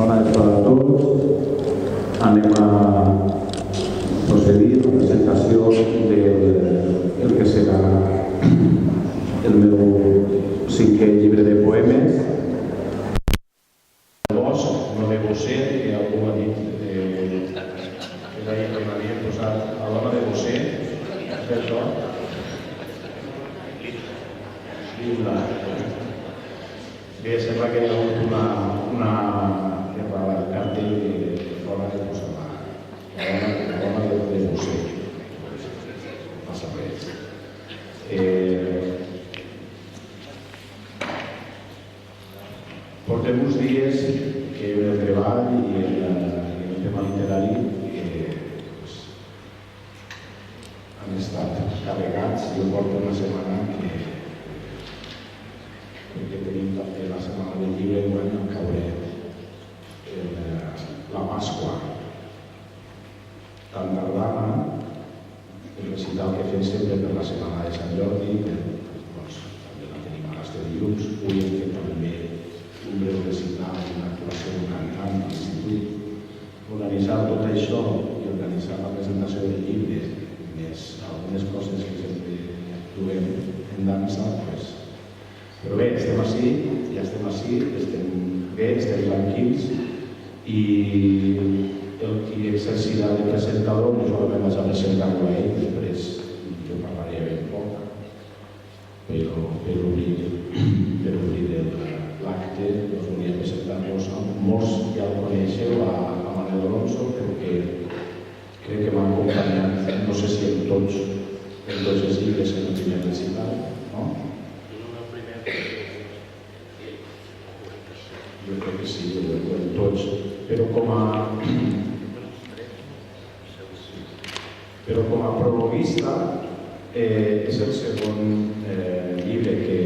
Bona vesprada a tots. Anem a procedir a la presentació del que serà el meu 5è llibre de poemes. El bosc, no de Bosser, que algú ha dit que m'havien posat a l'home de Bosser, perdó. Bé, sembla que hi ha hagut una guerra al cartell fora de posar l'home de Bosser. No passa res. Portem uns dies que el treball i el tema literari han estat carregats. Jo porto una setmana que tenim també la setmana del llibre quan em cauré la Pasqua. Tan tardana, el recital que fem sempre per la setmana de Sant Jordi, també la tenim a l'este dilluns. Avui hem fet també un breu recital, una actuació d'un cantant a l'institut. Organitzar tot això i organitzar la presentació del llibre, més algunes coses que sempre duem en dansa, però bé, estem ací, ja estem ací, estem bé, estem tranquils i el qui exercirà de presentador no solament vaig a presentar-lo a ell, després jo parlaré ben poc, per obrir l'acte us volia presentar-vos a molts ja el coneixeu, a Manel Alonso, perquè crec que m'ha acompanyat, no sé si en tots els llibres en el primer recital, no? Jo crec que sí, en tots, però com a prologuista és el segon llibre que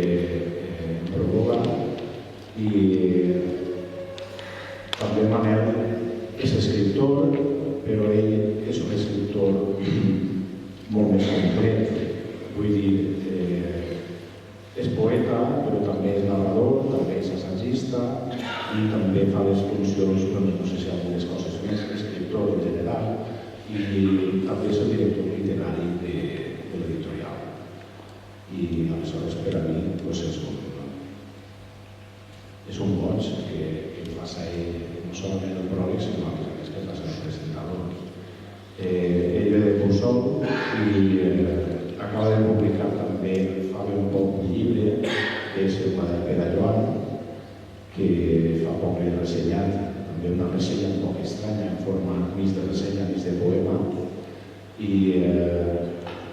em prologa i també Manel és escriptor, però ell és un escriptor molt més complet, vull dir, és poeta, però també és narrador, també és assagista i també fa les funcions, no sé si algunes coses més, escriptor en general, i també és el director literari de l'editorial. I aleshores per a mi és un goig que em faci ell no solament el pròleg, sinó a més que em faci el presentador. Ell ve de Puçol i acaba de publicar també fa ben poc un llibre que és el Quadern per a Joan, que fa poc l'he ressenyat, també una ressenya un poc estranya, en forma mig de ressenya, mig de poema, i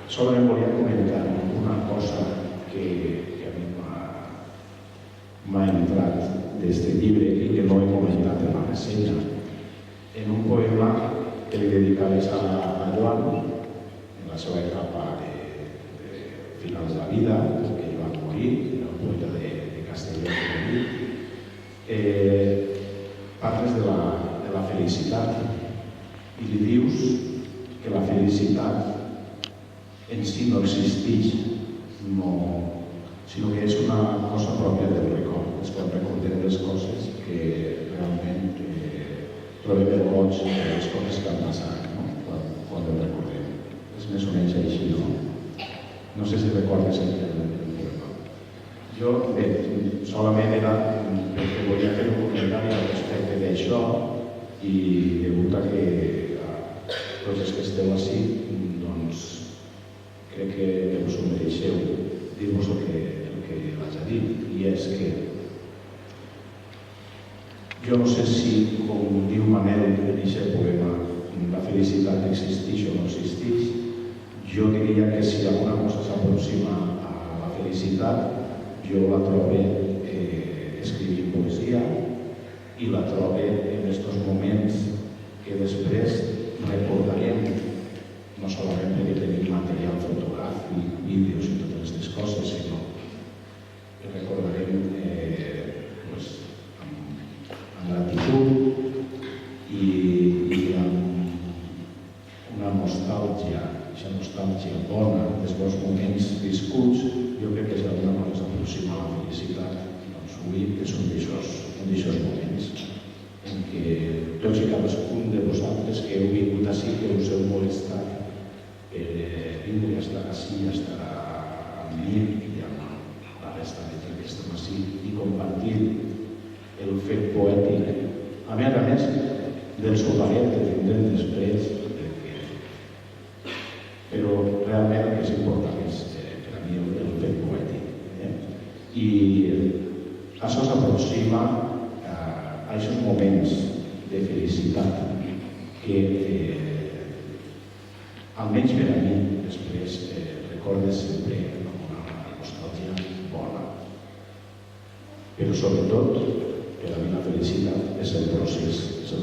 solament volia comentar una cosa que a mi m'ha entrat d'este llibre i que no he comentat en la ressenya. En un poema que li dedicaves a Joan, en la seva etapa de finals de la vida, que ell va morir, era un poeta de Castelló, parles de la felicitat i li dius que la felicitat en si no existeix, sinó que és una cosa pròpia del record. És quan recordem les coses que realment trobem el goig de les coses que han passat, quan el recordem. És més o menys així, no? No sé si recordes el poema. Jo, bé, solament era perquè volia fer un comentari al respecte d'això i degut a que tots els que esteu ací, doncs crec que us ho mereixeu dir-vos el que vaig a dir, i és que jo no sé si, com diu Manel en aquest poema, la felicitat existeix o no existeix. Jo diria que si alguna cosa s'aproxima a la felicitat, jo la trobo escrivint poesia i la trobo en aquests moments que després recordarem, no solament perquè tenim material fotogràfic, vídeos i totes aquestes coses, sinó que recordarem amb gratitud i amb una nostàlgia, aquesta nostàlgia bona dels bons moments viscuts. Jo crec que si alguna cosa s'aproxima a la felicitat, doncs avui que són d'aixòs moments en què molestat per vindre a estar així, a estar amb mi i amb la resta de gent que estem així i compartir el fet poètic, a més del soparet que tindrem després, però realment el que és important és per a mi el fet poètic. I això s'aproxima a aquests moments de felicitat que, almenys per a mi, després recordes sempre amb una nostàlgia bona. Però sobretot, per a mi la felicitat és el procés de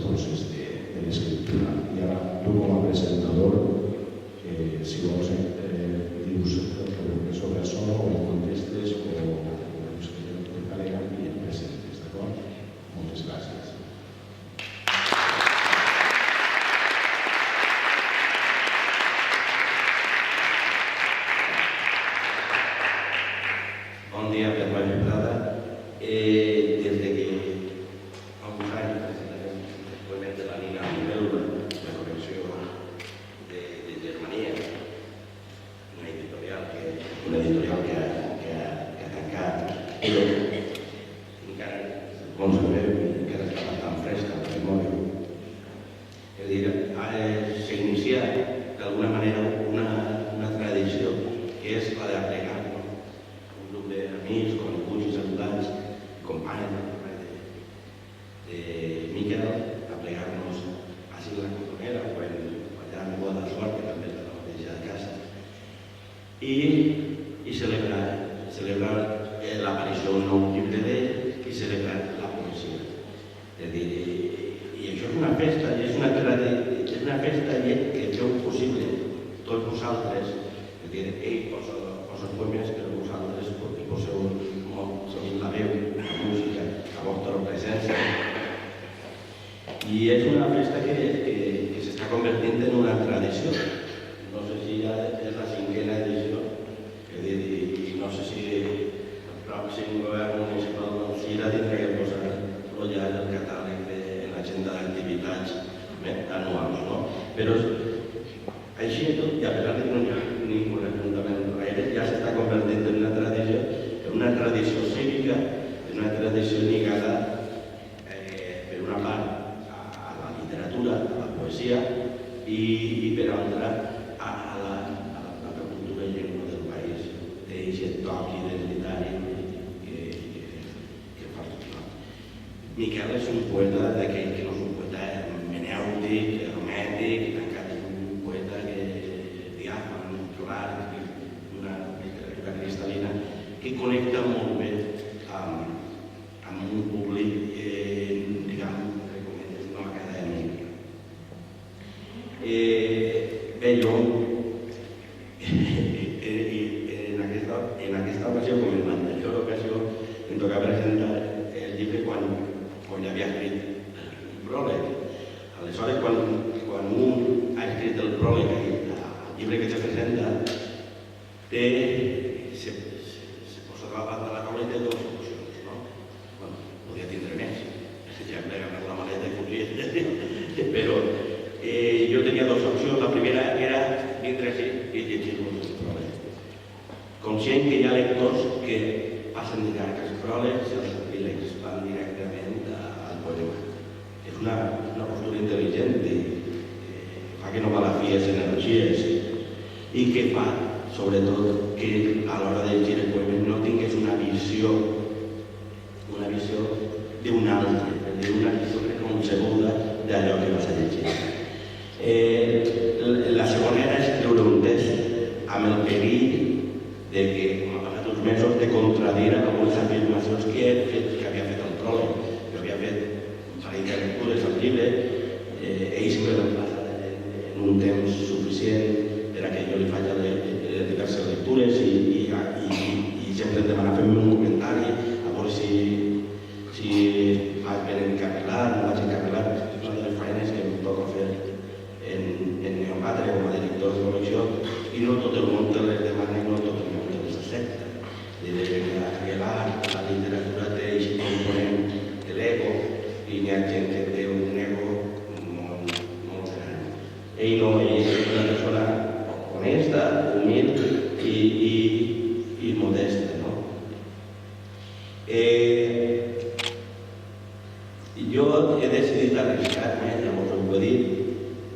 l'escriptura. I ara, tu com a presentador, si vols, dius sobre això o contestes o dius que jo et calega i et presentes, d'acord? Moltes gràcies. Bon dia, Bernat Prada. Des de que fa uns anys presentarem el poema de la Nina Melba, la col·lecció de Germania, una editorial que ha tancat, però encara, com sabeu, encara està bastant fresca la memòria. És a dir, s'ha iniciat d'alguna manera una tradició que és la d'aplegar un grup d'amics, coneguts i saludats, companys de Miquel, aplegar-nos a la Cotonera o allà a Boa de Sort, que també és la mateixa de casa, i celebrar l'aparició d'un nou llibre d'ell i celebrar la poesia. És a dir, i això és una festa, i és una festa que feu possible tots vosaltres. És a dir, ell posa poemes, però vosaltres poseu molt sovint la veu, la música, la vostra presència. I és una festa que s'està convertint en una tradició. No sé si ja és la 5a edició, és a dir, no sé si el pròxim govern municipal d'Alzira tindrà que posar-lo ja en el catàleg en l'agenda d'activitats anuals, no? Però així i tot, i a pesar que no hi ha ningú ajuntament darrere, ja s'està convertint en una tradició cívica, en una tradició lligada, per una part, a la literatura, a la poesia, i per altra, a la cultura i llengua del país, d'aquest toc identitari que fa tot. Miquel és un poeta d'aquell que no és un poeta menèutic, hermètic, tancat, és un poeta diàfan, clar, una literatura cristal·lina, que connecta molt bé amb un públic, diguem, no acadèmic. Bé, jo, en aquesta ocasió, com en l'anterior ocasió, em toca presentar el llibre quan ja havia escrit el pròleg. Aleshores, quan un ha escrit el pròleg i el llibre que se presenta, se posa davant de la taula i té dues opcions, no? Bé, podria tindre més, ja em plega per la maleta i podria, però jo tenia dues opcions. La primera era vindre així i llegir-vos el pròleg. Conscient que hi ha lectors que passen de llarg els pròlegs i els epílegs van directament al poema. És una postura intel·ligent i fa que no malafies energies i que fa, sobretot, que a l'hora de llegir el poema no tingués una visió d'un altre, d'una visió preconcebuda d'allò que vas a llegir. La segona era escriure un text amb el perill de que, com ha passat uns mesos, de contradir algunes afirmacions que havia fet el pròleg. Jo havia fet un parell de lectures al llibre, ell sempre l'emplaça en un temps suficient per a que jo li faci diverses lectures i sempre em demana fer-me un comentari a veure si vaig ben encapçalat, no vaig encapçalat. És una de les feines que em toca fer en Neopatre com a director de col·lecció i no tot el món te les demana i no tot el món te les accepta. L'art, la literatura té aquest component de l'ego i hi ha gent que té un ego molt gran. Ell no, ell i modesta, no? Jo he decidit arriscar-me, ja m'ho he dit,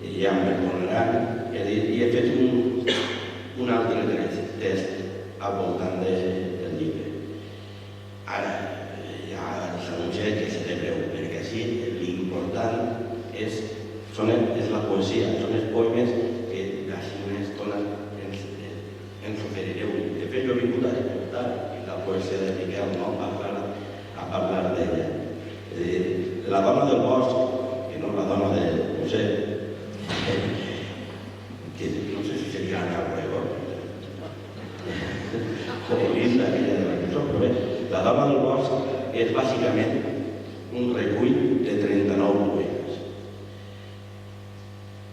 i ja em perdonaran, i he fet un altre test al voltant del llibre. Ara, ja s'anuncia que seré breu, perquè així l'important és la poesia, són els poemes que d'ací una estona ens oferireu. De fet, jo he vingut a escoltar la poesia de Miquel, no? A parlar d'ella. La dona del bosc, que no la dona del José, que no sé si seria Ana Obregón, o Linda, aquella de la cançó, però bé, la dona del bosc és bàsicament un recull de 39 poemes.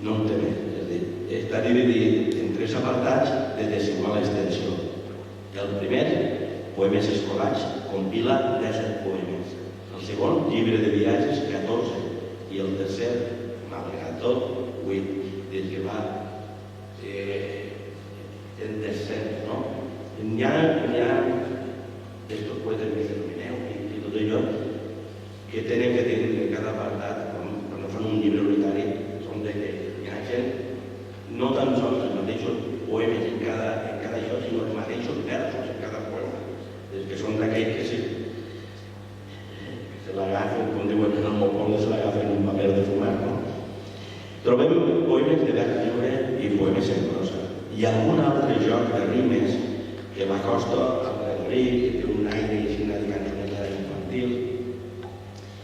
No en té més, és a dir, està dividit en 3 apartats de desigual extensió. El primer, poemes escolars, compila 17 poemes. El segon, llibre de viatges, 14. I el tercer, malgrat tot, 8. Des que va en descens, no? N'hi ha d'estos poetes que s'anomeneu i tot allò que tenen que tenir en cada apartat, quan fan un llibre unitari, són de que hi ha gent, no tan sols els mateixos poemes en cada això, sinó els mateixos versos en cada poema. Des que són d'aquells que sí, se l'agafen, com diuen en el meu poble, se l'agafen un paper de fumar, no? Trobem poemes de vers lliure i poemes en prosa. Hi ha algun altre joc de rimes que m'acosta al redorí, que té un aire i una cançoneta infantil,